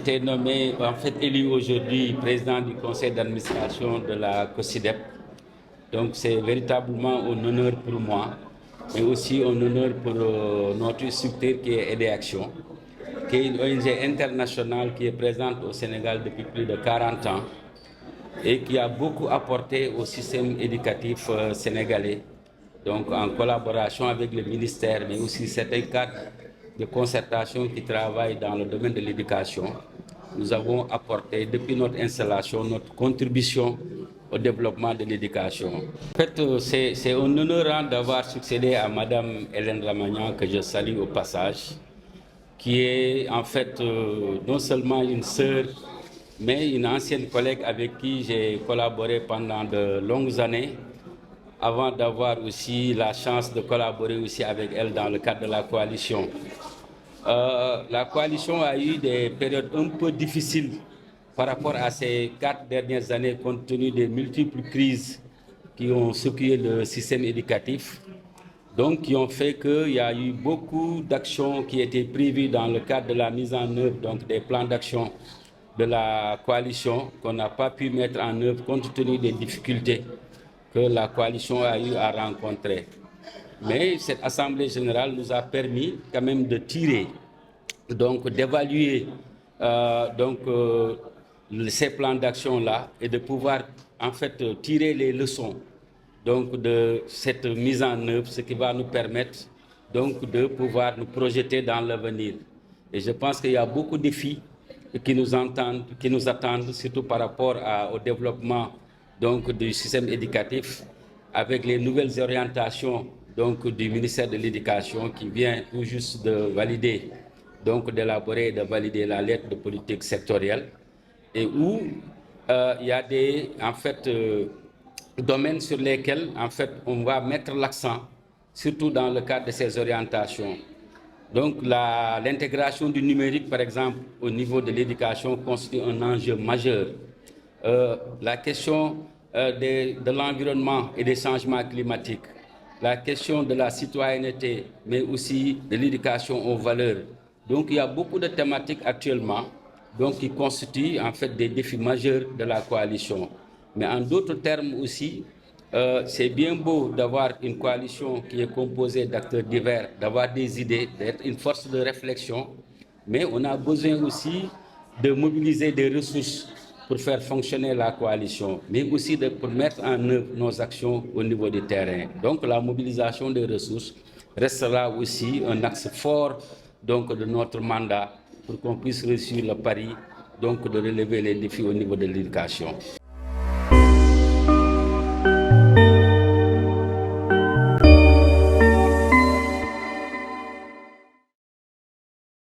été nommé, en fait élu aujourd'hui président du conseil d'administration de la COSYDEP. Donc c'est véritablement un honneur pour moi, mais aussi un honneur pour notre structure qui est Aider Action, qui est une ONG internationale qui est présente au Sénégal depuis plus de 40 ans et qui a beaucoup apporté au système éducatif sénégalais, donc en collaboration avec le ministère, mais aussi certains cadres de concertation qui travaillent dans le domaine de l'éducation. Nous avons apporté, depuis notre installation, notre contribution au développement de l'éducation. En fait, c'est un honneur d'avoir succédé à Madame Hélène Ramagnan, que je salue au passage, qui est en fait non seulement une sœur, mais une ancienne collègue avec qui j'ai collaboré pendant de longues années, avant d'avoir aussi la chance de collaborer aussi avec elle dans le cadre de la coalition. La coalition a eu des périodes un peu difficiles par rapport à ces 4 dernières années, compte tenu des multiples crises qui ont secoué le système éducatif, donc qui ont fait qu'il y a eu beaucoup d'actions qui étaient prévues dans le cadre de la mise en œuvre donc des plans d'action de la coalition qu'on n'a pas pu mettre en œuvre compte tenu des difficultés que la coalition a eu à rencontrer. Mais cette Assemblée générale nous a permis quand même de tirer, donc d'évaluer ces plans d'action-là et de pouvoir en fait tirer les leçons donc, de cette mise en œuvre, ce qui va nous permettre donc, de pouvoir nous projeter dans l'avenir. Et je pense qu'il y a beaucoup de défis qui nous attendent, surtout par rapport au développement donc, du système éducatif, avec les nouvelles orientations donc, du ministère de l'Éducation qui vient tout juste de valider, donc d'élaborer et de valider la lettre de politique sectorielle, et où il y a des domaines sur lesquels en fait, on va mettre l'accent, surtout dans le cadre de ces orientations. Donc l'intégration du numérique, par exemple, au niveau de l'éducation constitue un enjeu majeur. La question de l'environnement et des changements climatiques, la question de la citoyenneté, mais aussi de l'éducation aux valeurs. Donc il y a beaucoup de thématiques actuellement donc, qui constituent en fait des défis majeurs de la coalition. Mais en d'autres termes aussi, c'est bien beau d'avoir une coalition qui est composée d'acteurs divers, d'avoir des idées, d'être une force de réflexion, mais on a besoin aussi de mobiliser des ressources pour faire fonctionner la coalition, mais aussi pour mettre en œuvre nos actions au niveau du terrain. Donc la mobilisation des ressources restera aussi un axe fort donc, de notre mandat pour qu'on puisse réussir le pari donc, de relever les défis au niveau de l'éducation.